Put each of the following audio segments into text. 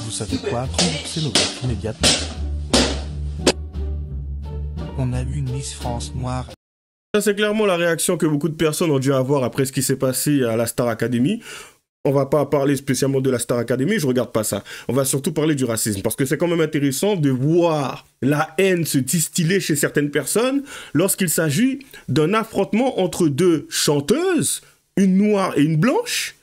vous savez quoi? Scénographie immédiatement. On a eu une Miss France noire. Ça, c'est clairement la réaction que beaucoup de personnes ont dû avoir après ce qui s'est passé à la Star Academy. On va pas parler spécialement de la Star Academy, je regarde pas ça. On va surtout parler du racisme, parce que c'est quand même intéressant de voir la haine se distiller chez certaines personnes lorsqu'il s'agit d'un affrontement entre deux chanteuses, une noire et une blanche.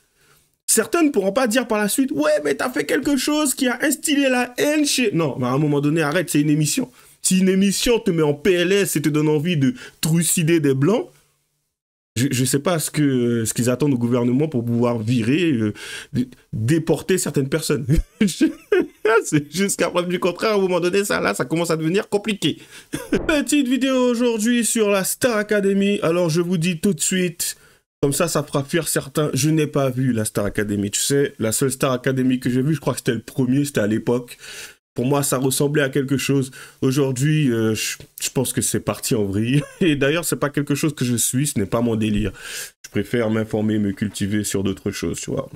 Certains ne pourront pas dire par la suite « Ouais, mais t'as fait quelque chose qui a instillé la haine chez... » Non, mais à un moment donné, arrête, c'est une émission. Si une émission te met en PLS et te donne envie de trucider des blancs, je ne sais pas ce qu'ils attendent au gouvernement pour pouvoir virer, déporter certaines personnes. Jusqu'à preuve du contraire, à un moment donné, ça commence à devenir compliqué. Petite vidéo aujourd'hui sur la Star Academy. Alors, je vous dis tout de suite, comme ça fera fuir certains. Je n'ai pas vu la Star Academy. Tu sais, la seule Star Academy que j'ai vue, je crois que c'était le premier, c'était à l'époque. Pour moi, ça ressemblait à quelque chose. Aujourd'hui, je pense que c'est parti en vrille. Et d'ailleurs, c'est pas quelque chose que je suis, ce n'est pas mon délire. Je préfère m'informer, me cultiver sur d'autres choses, tu vois.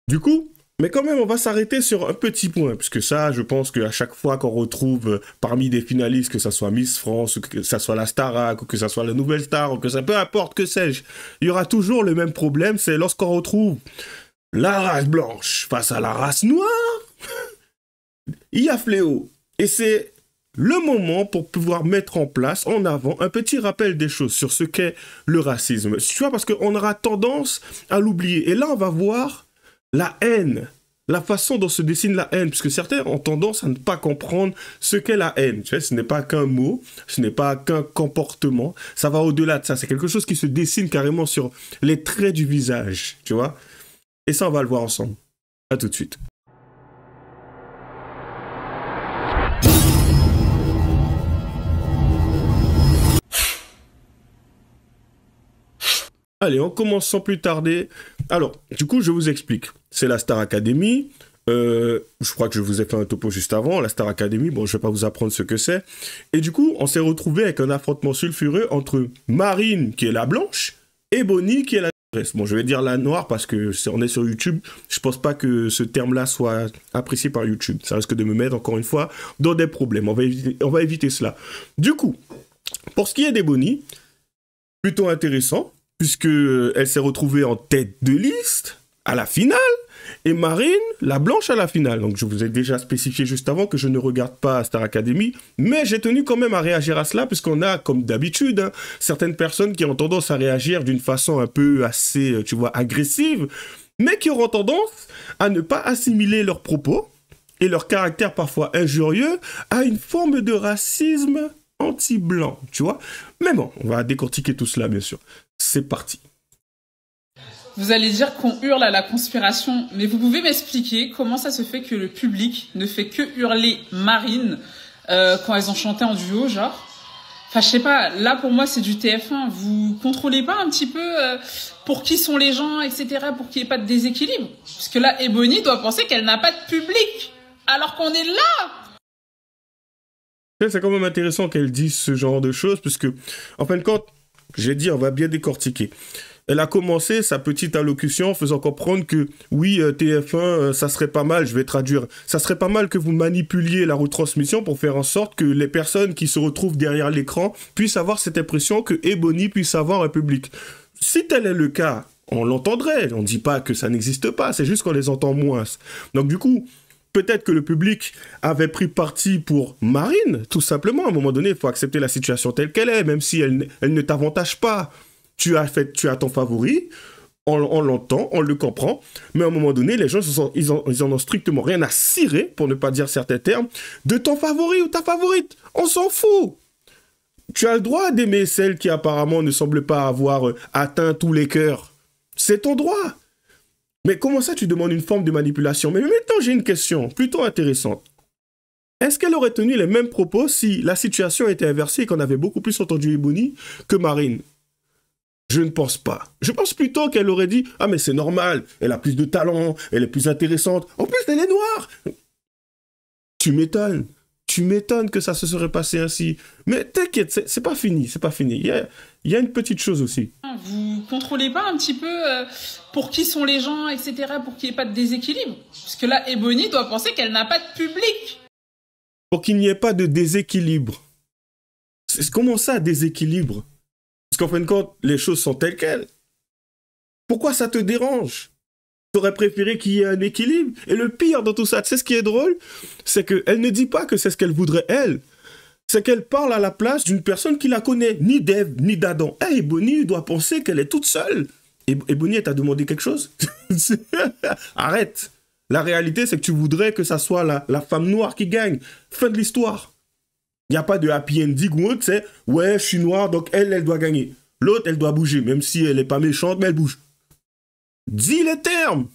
Du coup, mais quand même, on va s'arrêter sur un petit point, puisque ça, je pense qu'à chaque fois qu'on retrouve parmi des finalistes, que ça soit Miss France, ou que ça soit la Starac, ou que ça soit la Nouvelle Star, ou que ça peu importe, que sais-je, il y aura toujours le même problème, c'est lorsqu'on retrouve la race blanche face à la race noire. Il y a fléau. Et c'est le moment pour pouvoir mettre en place, en avant, un petit rappel des choses sur ce qu'est le racisme. Tu vois, parce qu'on aura tendance à l'oublier. Et là, on va voir la haine, la façon dont se dessine la haine, puisque certains ont tendance à ne pas comprendre ce qu'est la haine. Tu vois, ce n'est pas qu'un mot, ce n'est pas qu'un comportement, ça va au-delà de ça. C'est quelque chose qui se dessine carrément sur les traits du visage, tu vois. Et ça, on va le voir ensemble. À tout de suite. Allez, on commence sans plus tarder. Alors, du coup, je vous explique. C'est la Star Academy. Je crois que je vous ai fait un topo juste avant. La Star Academy, bon, je vais pas vous apprendre ce que c'est. Et du coup, on s'est retrouvé avec un affrontement sulfureux entre Marine, qui est la blanche, et Bonnie, qui est la noire. Bon, je vais dire la noire parce que on est sur YouTube. Je pense pas que ce terme-là soit apprécié par YouTube. Ça risque de me mettre, encore une fois, dans des problèmes. On va éviter cela. Du coup, pour ce qui est des Bonnie, plutôt intéressant, puisqu'elle s'est retrouvée en tête de liste à la finale, et Marine, la blanche, à la finale. Donc je vous ai déjà spécifié juste avant que je ne regarde pas Star Academy, mais j'ai tenu quand même à réagir à cela, puisqu'on a, comme d'habitude, hein, certaines personnes qui ont tendance à réagir d'une façon un peu assez, tu vois, agressive, mais qui auront tendance à ne pas assimiler leurs propos et leur caractère parfois injurieux à une forme de racisme anti-blanc, tu vois. Mais bon, on va décortiquer tout cela, bien sûr. C'est parti. Vous allez dire qu'on hurle à la conspiration, mais vous pouvez m'expliquer comment ça se fait que le public ne fait que hurler Marine quand elles ont chanté en duo, genre. Enfin, je sais pas, là pour moi c'est du TF1. Vous contrôlez pas un petit peu pour qui sont les gens, etc., pour qu'il n'y ait pas de déséquilibre? Parce que là, Ebony doit penser qu'elle n'a pas de public, alors qu'on est là. C'est quand même intéressant qu'elle dise ce genre de choses, puisque, en fin de compte, j'ai dit, on va bien décortiquer. Elle a commencé sa petite allocution en faisant comprendre que, oui, TF1, ça serait pas mal, je vais traduire, ça serait pas mal que vous manipuliez la retransmission pour faire en sorte que les personnes qui se retrouvent derrière l'écran puissent avoir cette impression que Ebony puisse avoir un public. Si tel est le cas, on l'entendrait, on ne dit pas que ça n'existe pas, c'est juste qu'on les entend moins. Donc du coup, peut-être que le public avait pris parti pour Marine, tout simplement. À un moment donné, il faut accepter la situation telle qu'elle est, même si elle ne t'avantage pas. Tu as ton favori, on l'entend, on le comprend, mais à un moment donné, les gens, ils en ont strictement rien à cirer, pour ne pas dire certains termes, de ton favori ou ta favorite. On s'en fout. Tu as le droit d'aimer celle qui apparemment ne semble pas avoir atteint tous les cœurs. C'est ton droit. Mais comment ça, tu demandes une forme de manipulation? Mais maintenant, j'ai une question plutôt intéressante. Est-ce qu'elle aurait tenu les mêmes propos si la situation était inversée et qu'on avait beaucoup plus entendu Ebony que Marine? Je ne pense pas. Je pense plutôt qu'elle aurait dit « Ah, mais c'est normal, elle a plus de talent, elle est plus intéressante. En plus, elle est noire. » Tu m'étonnes. tu m'étonnes que ça se serait passé ainsi. Mais t'inquiète, c'est pas fini, c'est pas fini. Il y a une petite chose aussi. Vous contrôlez pas un petit peu pour qui sont les gens, etc., pour qu'il n'y ait pas de déséquilibre? Parce que là, Ebony doit penser qu'elle n'a pas de public. Pour qu'il n'y ait pas de déséquilibre. Comment ça, déséquilibre? Parce qu'en fin de compte, les choses sont telles quelles. Pourquoi ça te dérange? T'aurais préféré qu'il y ait un équilibre. Et le pire dans tout ça, tu sais ce qui est drôle? C'est qu'elle ne dit pas que c'est ce qu'elle voudrait, elle. C'est qu'elle parle à la place d'une personne qui la connaît, ni d'Ève, ni d'Adam. Hey, Ebony doit penser qu'elle est toute seule. Ebony, elle t'a demandé quelque chose? Arrête. La réalité, c'est que tu voudrais que ça soit la femme noire qui gagne. Fin de l'histoire. Il n'y a pas de happy ending ou autre, c'est « Ouais, je suis noire, donc elle doit gagner. » L'autre, elle doit bouger, même si elle n'est pas méchante, mais elle bouge. Dis les termes.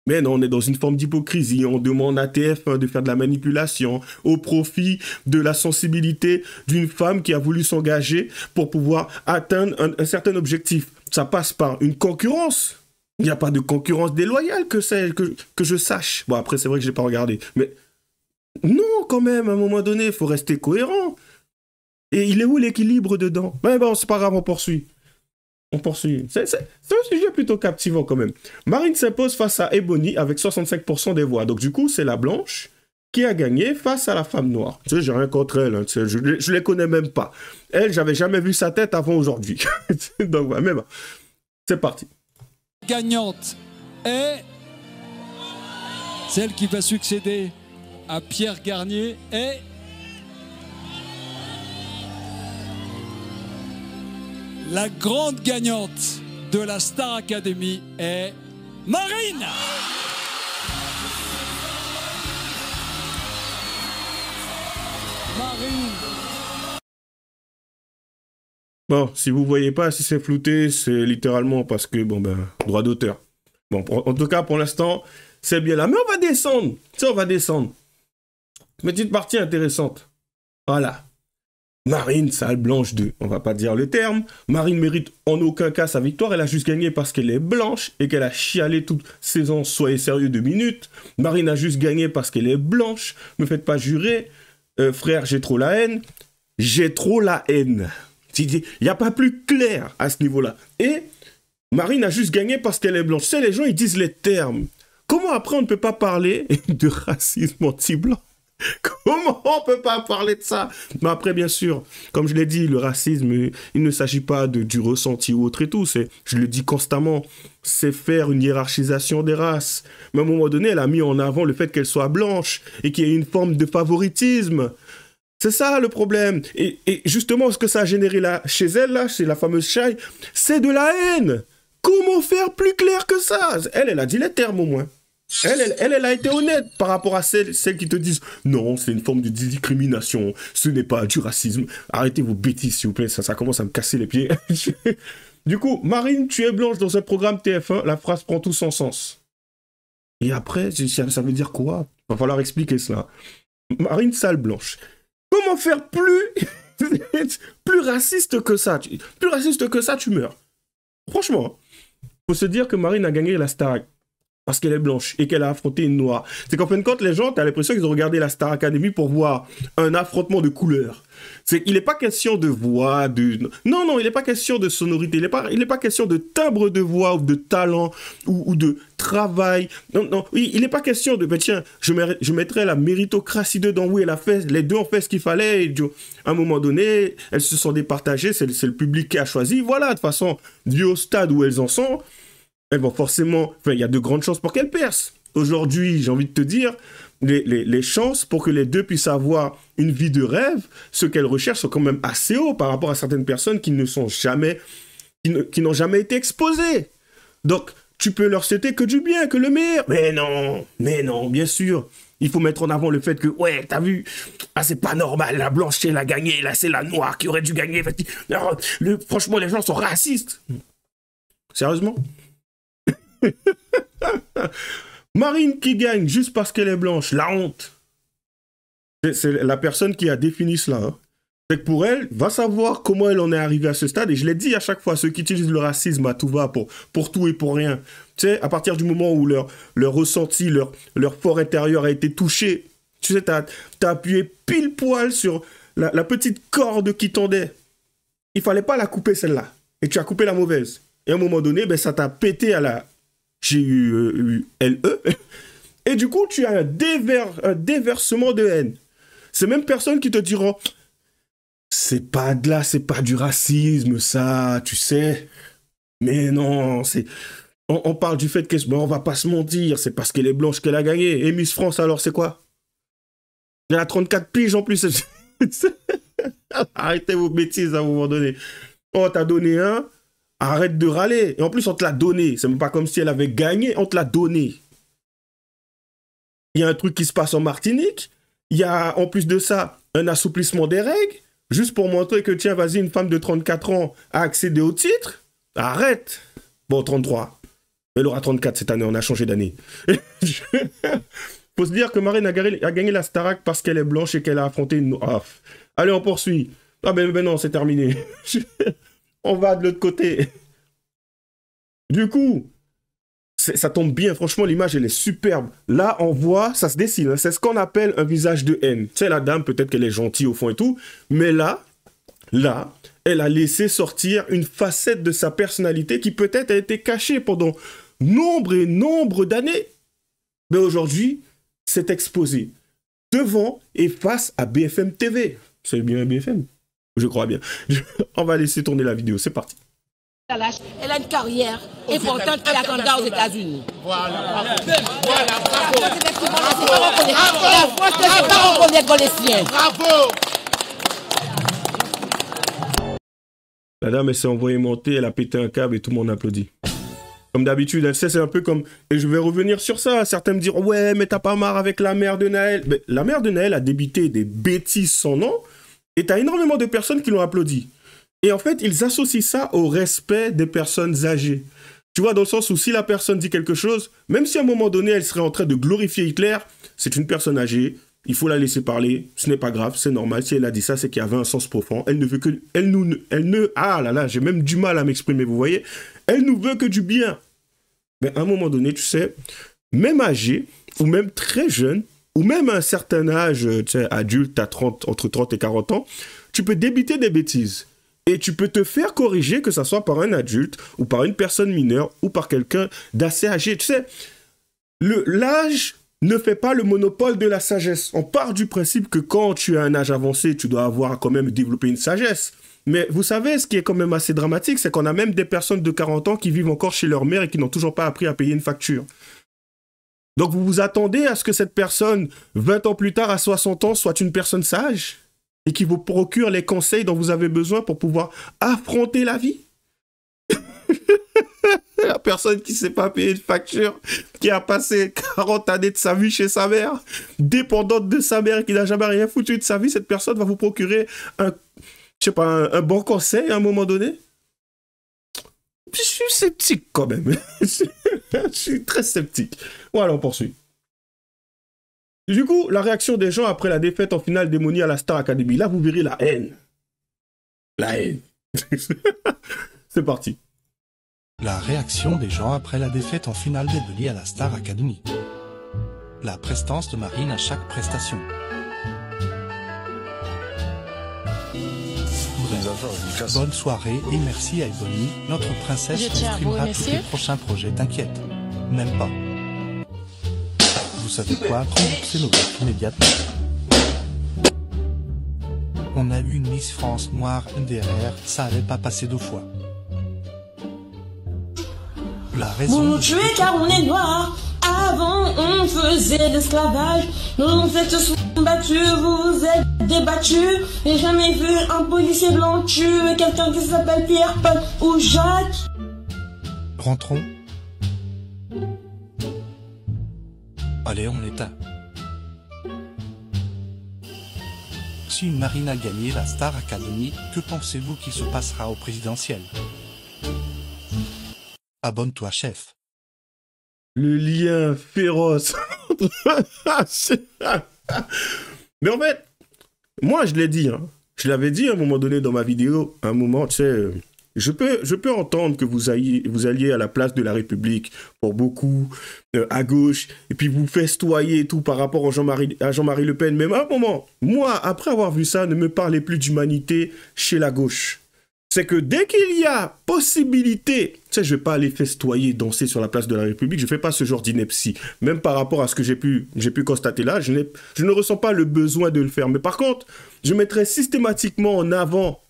Mais non, on est dans une forme d'hypocrisie. On demande à TF1 de faire de la manipulation au profit de la sensibilité d'une femme qui a voulu s'engager pour pouvoir atteindre un certain objectif. Ça passe par une concurrence. Il n'y a pas de concurrence déloyale que je sache. Bon, après, c'est vrai que je n'ai pas regardé. Mais non, quand même, à un moment donné, il faut rester cohérent. Et il est où l'équilibre dedans? Mais bon, c'est pas grave, on poursuit. On poursuit. C'est un sujet plutôt captivant quand même. Marine s'impose face à Ebony avec 65% des voix. Donc du coup, c'est la blanche qui a gagné face à la femme noire. Tu sais, j'ai rien contre elle. Hein, tu sais, je les connais même pas. Elle, j'avais jamais vu sa tête avant aujourd'hui. Donc voilà, mais bon. C'est parti. Gagnante est celle qui va succéder à Pierre Garnier et la grande gagnante de la Star Academy est Marine. Bon, si vous voyez pas, si c'est flouté, c'est littéralement parce que, bon ben, droit d'auteur. Bon, en tout cas, pour l'instant, c'est bien là. Mais on va descendre. Tu sais, on va descendre. Petite partie intéressante. Voilà. Marine, sale blanche 2. On va pas dire le terme. Marine mérite en aucun cas sa victoire. Elle a juste gagné parce qu'elle est blanche et qu'elle a chialé toute saison. Soyez sérieux 2 minutes. Marine a juste gagné parce qu'elle est blanche. Me faites pas jurer. Frère, j'ai trop la haine. J'ai trop la haine. Il n'y a pas plus clair à ce niveau-là. Et Marine a juste gagné parce qu'elle est blanche. Tu sais, les gens, ils disent les termes. Comment après, on ne peut pas parler de racisme anti-blanc? Comment on peut pas parler de ça? Mais après, bien sûr, comme je l'ai dit, le racisme, il ne s'agit pas du ressenti ou autre et tout. Je le dis constamment, c'est faire une hiérarchisation des races. Mais à un moment donné, elle a mis en avant le fait qu'elle soit blanche et qu'il y ait une forme de favoritisme. C'est ça le problème. Et justement, ce que ça a généré là, chez elle, là, chez la fameuse Shai, c'est de la haine. Comment faire plus clair que ça? Elle a dit les termes au moins. Elle a été honnête par rapport à celles qui te disent non, c'est une forme de discrimination, ce n'est pas du racisme. Arrêtez vos bêtises, s'il vous plaît, ça commence à me casser les pieds. Du coup, Marine, tu es blanche dans un programme TF1, la phrase prend tout son sens. Et après, ça veut dire quoi? Il va falloir expliquer cela. Marine, sale blanche. Comment faire plus raciste que ça? Plus raciste que ça, tu meurs. Franchement, faut se dire que Marine a gagné la Star parce qu'elle est blanche et qu'elle a affronté une noire. C'est qu'en fin de compte, les gens, t'as l'impression qu'ils ont regardé la Star Academy pour voir un affrontement de couleurs. Il n'est pas question de voix, Non, il n'est pas question de sonorité, il n'est pas question de timbre de voix ou de talent ou de travail. Non, oui, il n'est pas question de, tiens, je mettrais la méritocratie dedans. Oui, les deux ont fait ce qu'il fallait. Et, à un moment donné, elles se sont départagées, c'est le public qui a choisi. Voilà, de toute façon, vu au stade où elles en sont, elles vont forcément... Enfin, il y a de grandes chances pour qu'elles percent. Aujourd'hui, j'ai envie de te dire, les chances pour que les deux puissent avoir une vie de rêve, ce qu'elles recherchent sont quand même assez hauts par rapport à certaines personnes qui n'ont jamais été exposées. Donc, tu peux leur souhaiter que du bien, que le meilleur. Mais non, bien sûr. Il faut mettre en avant le fait que, ouais, t'as vu, c'est pas normal, la blanche, elle a gagné, là, c'est la noire qui aurait dû gagner. Franchement, les gens sont racistes. Sérieusement? Marine qui gagne juste parce qu'elle est blanche, la honte. C'est la personne qui a défini cela. Hein. C'est que pour elle, va savoir comment elle en est arrivée à ce stade. Et je l'ai dit à chaque fois, ceux qui utilisent le racisme à tout va pour tout et pour rien. Tu sais, à partir du moment où leur ressenti, leur fort intérieur a été touché, Tu sais, t'as appuyé pile poil sur la petite corde qui tendait. Il fallait pas la couper celle-là. Et tu as coupé la mauvaise. Et à un moment donné, ben, ça t'a pété à la G-U-L-E. Et du coup, tu as un déversement de haine. Ces mêmes personnes qui te diront, c'est pas de là, c'est pas du racisme, ça, tu sais. Mais non, c'est... On parle du fait que, bon, on va pas se mentir, c'est parce qu'elle est blanche qu'elle a gagné. Et Miss France, alors, c'est quoi? Elle a 34 piges en plus. Arrêtez vos bêtises à un moment donné. On t'a donné un, arrête de râler. Et en plus, on te l'a donné. C'est même pas comme si elle avait gagné, on te l'a donné. Il y a un truc qui se passe en Martinique. Il y a, en plus de ça, un assouplissement des règles. Juste pour montrer que, tiens, vas-y, une femme de 34 ans a accédé au titre. Arrête. Bon, 33. Elle aura 34 cette année, on a changé d'année. Faut se dire que Marine a gagné la Starac parce qu'elle est blanche et qu'elle a affronté une... Ah. Allez, on poursuit. Ah ben non, c'est terminé. On va de l'autre côté. Du coup, ça tombe bien. Franchement, l'image, elle est superbe. Là, on voit, ça se dessine. Hein. C'est ce qu'on appelle un visage de haine. Tu sais, la dame, peut-être qu'elle est gentille au fond et tout. Mais là, elle a laissé sortir une facette de sa personnalité qui peut-être a été cachée pendant nombre et nombre d'années. Mais aujourd'hui, c'est exposé devant et face à BFM TV. C'est bien BFM? Je crois bien. On va laisser tourner la vidéo. C'est parti. Elle a une carrière importante et la candidat aux États-Unis. Voilà. Bravo. La dame, elle s'est envoyée monter, elle a pété un câble et tout le monde applaudit. Comme d'habitude, elle sait, c'est un peu comme... Et je vais revenir sur ça. Certains me diront, ouais, mais t'as pas marre avec la mère de Naël. Mais la mère de Naël a débité des bêtises sans nom. Et t'as énormément de personnes qui l'ont applaudi. Et en fait, ils associent ça au respect des personnes âgées. Tu vois, dans le sens où si la personne dit quelque chose, même si à un moment donné, elle serait en train de glorifier Hitler, c'est une personne âgée, il faut la laisser parler, ce n'est pas grave, c'est normal. Si elle a dit ça, c'est qu'il y avait un sens profond. Elle ne veut que... Ah là là, j'ai même du mal à m'exprimer, vous voyez. Elle nous veut que du bien. Mais à un moment donné, tu sais, même âgé, ou même très jeune, ou même à un certain âge, tu sais, adulte, entre 30 et 40 ans, tu peux débiter des bêtises. Et tu peux te faire corriger, que ce soit par un adulte, ou par une personne mineure, ou par quelqu'un d'assez âgé. Tu sais, l'âge ne fait pas le monopole de la sagesse. On part du principe que quand tu as un âge avancé, tu dois avoir quand même développé une sagesse. Mais vous savez, ce qui est quand même assez dramatique, c'est qu'on a même des personnes de 40 ans qui vivent encore chez leur mère et qui n'ont toujours pas appris à payer une facture. Donc vous vous attendez à ce que cette personne, 20 ans plus tard, à 60 ans, soit une personne sage et qui vous procure les conseils dont vous avez besoin pour pouvoir affronter la vie? La personne qui ne sait pas payer une facture, qui a passé 40 années de sa vie chez sa mère, dépendante de sa mère et qui n'a jamais rien foutu de sa vie, cette personne va vous procurer un bon conseil à un moment donné? Je suis sceptique quand même. Je suis très sceptique. Voilà, on poursuit. Du coup, la réaction des gens après la défaite en finale d'Emony à la Star Academy. Là, vous verrez la haine. La haine. C'est parti. La réaction des gens après la défaite en finale d'Emony à la Star Academy. La prestance de Marine à chaque prestation. Bref, bonne soirée et merci à Ebony, notre princesse qui streamera tous les prochains projets, t'inquiète. Même pas. Vous savez quoi, remboursez nos votes immédiatement. On a eu une Miss France noire NDRR, ça allait pas passer 2 fois. La raison... Vous nous tuez car on est noirs. Avant on faisait l'esclavage. Nous vous êtes tous battus, vous vous êtes débattus. J'ai jamais vu un policier blanc tuer quelqu'un qui s'appelle Pierre, Paul ou Jacques. Rentrons. Allez, on l'éteint. Si une Marine a gagné la Star Academy, que pensez-vous qu'il se passera au présidentiel? Abonne-toi, chef. Le lien féroce. Mais en fait, moi je l'ai dit, hein. Je l'avais dit à un moment donné dans ma vidéo, à un moment, tu sais, Je peux entendre que vous alliez à la place de la République, pour beaucoup, à gauche, et puis vous festoyez et tout par rapport à Jean-Marie Le Pen. Mais à un moment, moi, après avoir vu ça, ne me parlez plus d'humanité chez la gauche. C'est que dès qu'il y a possibilité, tu sais, je ne vais pas aller festoyer, danser sur la place de la République, je ne fais pas ce genre d'ineptie. Même par rapport à ce que j'ai pu constater là, je ne ressens pas le besoin de le faire. Mais par contre, je mettrai systématiquement en avant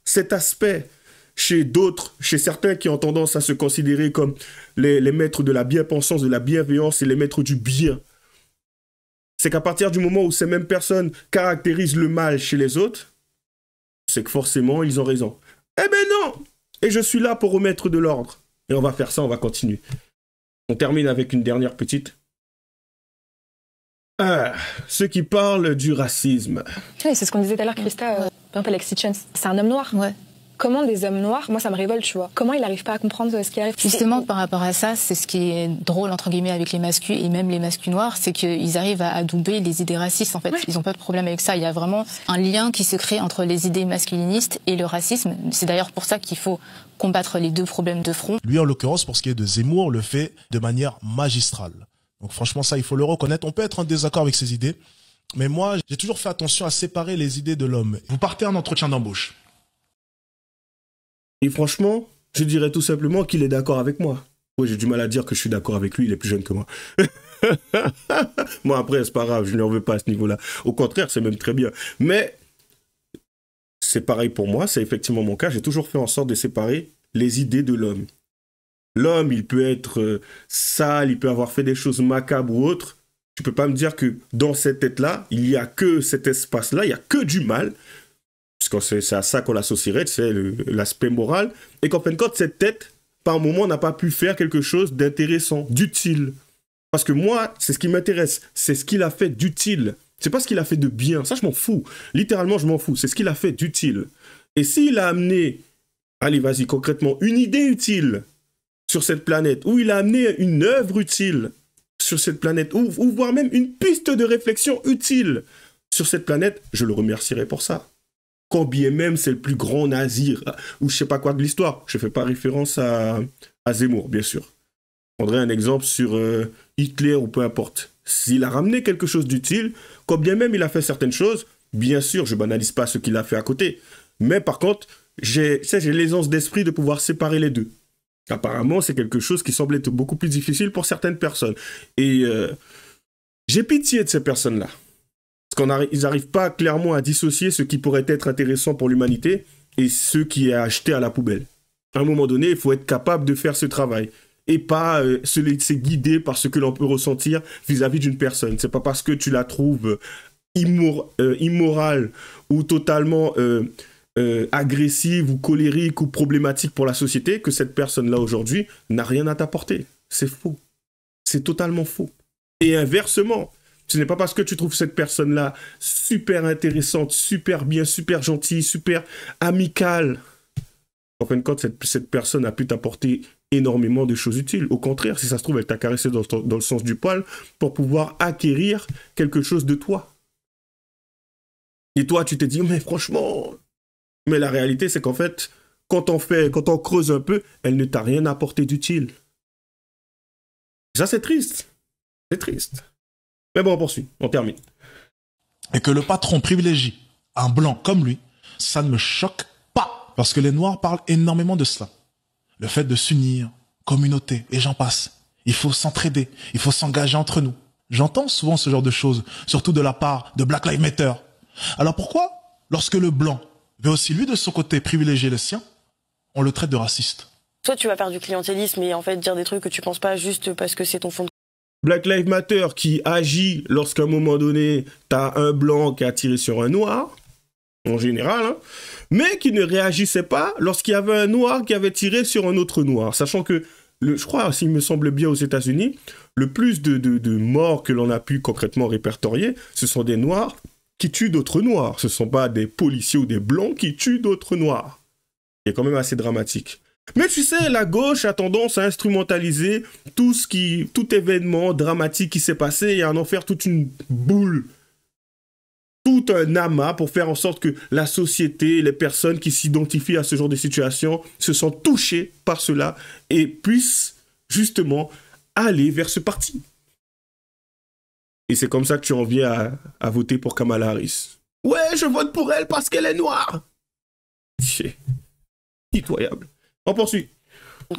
cet aspect chez d'autres, chez certains qui ont tendance à se considérer comme les maîtres de la bien-pensance, de la bienveillance et les maîtres du bien. C'est qu'à partir du moment où ces mêmes personnes caractérisent le mal chez les autres, c'est que forcément, ils ont raison. Eh ben non! Et je suis là pour remettre de l'ordre. Et on va faire ça, on va continuer. On termine avec une dernière petite. Ceux qui parlent du racisme. Oui, c'est ce qu'on disait tout à l'heure, Christa. Par exemple, Alexis Chen, c'est un homme noir. Ouais. Comment des hommes noirs, moi ça me révolte, tu vois. Comment il n'arrive pas à comprendre ce qui arrive? Justement, par rapport à ça, c'est ce qui est drôle, entre guillemets, avec les mascus et même les mascus noirs, c'est qu'ils arrivent à adouber les idées racistes, en fait. Ouais. Ils n'ont pas de problème avec ça. Il y a vraiment un lien qui se crée entre les idées masculinistes et le racisme. C'est d'ailleurs pour ça qu'il faut combattre les deux problèmes de front. Lui, en l'occurrence, pour ce qui est de Zemmour, le fait de manière magistrale. Donc franchement, ça, il faut le reconnaître. On peut être en désaccord avec ses idées, mais moi, j'ai toujours fait attention à séparer les idées de l'homme. Vous partez en entretien d'embauche. Et franchement, je dirais tout simplement qu'il est d'accord avec moi. Oui, j'ai du mal à dire que je suis d'accord avec lui, il est plus jeune que moi. Moi, après, c'est pas grave, je ne lui en veux pas à ce niveau-là. Au contraire, c'est même très bien. Mais c'est pareil pour moi, c'est effectivement mon cas. J'ai toujours fait en sorte de séparer les idées de l'homme. L'homme, il peut être sale, il peut avoir fait des choses macabres ou autres. Tu peux pas me dire que dans cette tête-là, il n'y a que cet espace-là, il n'y a que du mal. Parce que c'est à ça qu'on l'associerait, c'est l'aspect moral. Et qu'en fin de compte, cette tête, par moment, n'a pas pu faire quelque chose d'intéressant, d'utile. Parce que moi, c'est ce qui m'intéresse. C'est ce qu'il a fait d'utile. C'est pas ce qu'il a fait de bien. Ça, je m'en fous. Littéralement, je m'en fous. C'est ce qu'il a fait d'utile. Et s'il a amené, allez, vas-y, concrètement, une idée utile sur cette planète, ou il a amené une œuvre utile sur cette planète, ou voire même une piste de réflexion utile sur cette planète, je le remercierai pour ça. Quand bien même c'est le plus grand nazi, ou je sais pas quoi de l'histoire. Je fais pas référence à Zemmour, bien sûr. Je prendrai un exemple sur Hitler ou peu importe. S'il a ramené quelque chose d'utile, quand bien même il a fait certaines choses, bien sûr, je banalise pas ce qu'il a fait à côté. Mais par contre, j'ai l'aisance d'esprit de pouvoir séparer les deux. Apparemment, c'est quelque chose qui semble être beaucoup plus difficile pour certaines personnes. Et j'ai pitié de ces personnes-là. Parce qu'ils n'arrivent pas clairement à dissocier ce qui pourrait être intéressant pour l'humanité et ce qui est acheté à la poubelle. À un moment donné, il faut être capable de faire ce travail et pas se laisser guider par ce que l'on peut ressentir vis-à-vis d'une personne. C'est pas parce que tu la trouves immorale ou totalement agressive ou colérique ou problématique pour la société que cette personne-là aujourd'hui n'a rien à t'apporter. C'est faux. C'est totalement faux. Et inversement, ce n'est pas parce que tu trouves cette personne-là super intéressante, super bien, super gentille, super amicale. En fin de compte, cette personne a pu t'apporter énormément de choses utiles. Au contraire, si ça se trouve, elle t'a caressé dans le sens du poil pour pouvoir acquérir quelque chose de toi. Et toi, tu t'es dit, mais franchement... Mais la réalité, c'est qu'en fait, quand on creuse un peu, elle ne t'a rien apporté d'utile. Ça, c'est triste. C'est triste. Mais bon, on poursuit, on termine. Et que le patron privilégie un blanc comme lui, ça ne me choque pas. Parce que les Noirs parlent énormément de cela. Le fait de s'unir, communauté, et j'en passe. Il faut s'entraider, il faut s'engager entre nous. J'entends souvent ce genre de choses, surtout de la part de Black Lives Matter. Alors pourquoi, lorsque le blanc veut aussi lui de son côté privilégier le sien, on le traite de raciste? Soit tu vas faire du clientélisme et en fait dire des trucs que tu penses pas juste parce que c'est ton fond de... Black Lives Matter qui agit lorsqu'à un moment donné, t'as un blanc qui a tiré sur un noir, en général, hein, mais qui ne réagissait pas lorsqu'il y avait un noir qui avait tiré sur un autre noir. Sachant que, je crois, s'il me semble bien aux États-Unis, le plus de morts que l'on a pu concrètement répertorier, ce sont des noirs qui tuent d'autres noirs. Ce ne sont pas des policiers ou des blancs qui tuent d'autres noirs. C'est quand même assez dramatique. Mais tu sais, la gauche a tendance à instrumentaliser tout événement dramatique qui s'est passé et à en faire toute une boule. tout un amas pour faire en sorte que la société, les personnes qui s'identifient à ce genre de situation se sentent touchées par cela et puissent justement aller vers ce parti. Et c'est comme ça que tu en viens à voter pour Kamala Harris. Ouais, je vote pour elle parce qu'elle est noire. C'est pitoyable. On poursuit.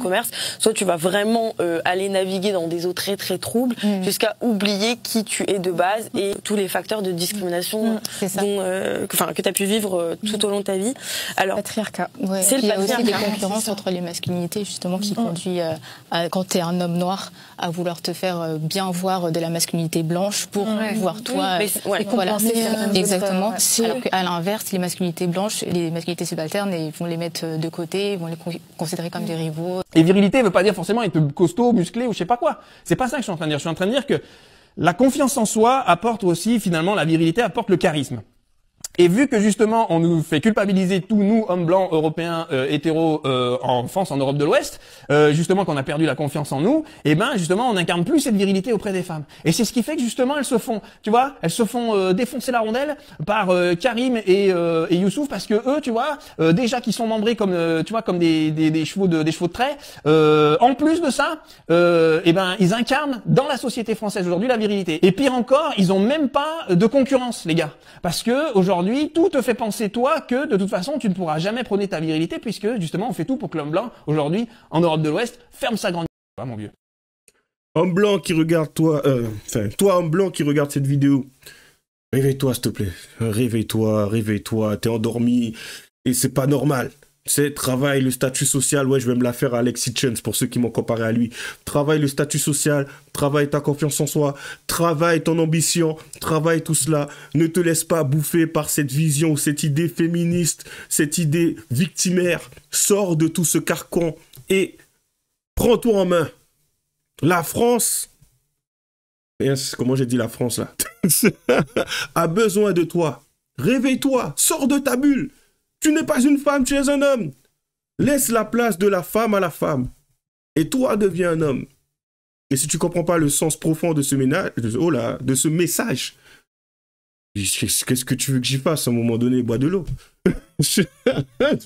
Commerce, soit tu vas vraiment aller naviguer dans des eaux très très troubles jusqu'à oublier qui tu es de base et tous les facteurs de discrimination que tu as pu vivre tout au long de ta vie. Alors, patriarcat. C'est le patriarcat. Il y a aussi des concurrences entre les masculinités justement qui conduit quand tu es un homme noir à vouloir te faire bien voir de la masculinité blanche pour voir toi. Voilà, exactement. Alors qu'à l'inverse, les masculinités blanches, les masculinités subalternes, ils vont les mettre de côté, ils vont les considérer comme des rivaux. Et virilité veut pas dire forcément être costaud, musclé ou je sais pas quoi. C'est pas ça que je suis en train de dire. Je suis en train de dire que la confiance en soi apporte aussi, finalement, la virilité apporte le charisme. Et vu que justement on nous fait culpabiliser tous nous hommes blancs européens hétéros en France, en Europe de l'Ouest, justement qu'on a perdu la confiance en nous, et ben justement on n'incarne plus cette virilité auprès des femmes. Et c'est ce qui fait que justement elles se font, tu vois, elles se font défoncer la rondelle par Karim et Youssouf parce que eux, tu vois, déjà qui sont membrés comme tu vois comme des chevaux de trait. En plus de ça, et ben ils incarnent dans la société française aujourd'hui la virilité. Et pire encore, ils ont même pas de concurrence, les gars, parce que aujourd'hui tout te fait penser, toi, que de toute façon, tu ne pourras jamais prôner ta virilité puisque, justement, on fait tout pour que l'homme blanc, aujourd'hui, en Europe de l'Ouest, ferme sa grande... Ah, mon vieux. Homme blanc qui regarde toi, toi, homme blanc qui regarde cette vidéo, réveille-toi, s'il te plaît. Réveille-toi, t'es endormi et c'est pas normal. C'est travaille le statut social, ouais, je vais me la faire à Alexis Chance pour ceux qui m'ont comparé à lui. Travaille le statut social, travaille ta confiance en soi, travaille ton ambition, travaille tout cela. Ne te laisse pas bouffer par cette vision, cette idée féministe, cette idée victimaire. Sors de tout ce carcan et prends-toi en main. La France, comment j'ai dit la France là, a besoin de toi. Réveille-toi, sors de ta bulle. Tu n'es pas une femme, tu es un homme. Laisse la place de la femme à la femme. Et toi, deviens un homme. Et si tu ne comprends pas le sens profond de ce message, qu'est-ce que tu veux que j'y fasse à un moment donné? Bois de l'eau.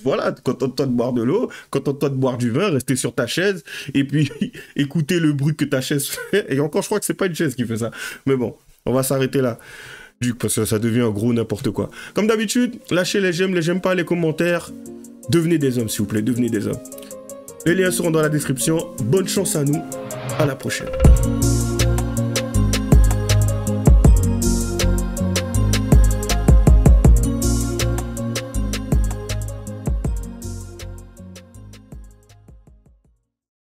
Voilà, contente-toi de boire de l'eau, contente-toi de boire du vin, rester sur ta chaise, et puis écouter le bruit que ta chaise fait. Et encore, je crois que c'est pas une chaise qui fait ça. Mais bon, on va s'arrêter là. Parce que ça devient un gros n'importe quoi. Comme d'habitude, lâchez les j'aime pas, les commentaires. Devenez des hommes, s'il vous plaît, devenez des hommes. Les liens seront dans la description. Bonne chance à nous. À la prochaine.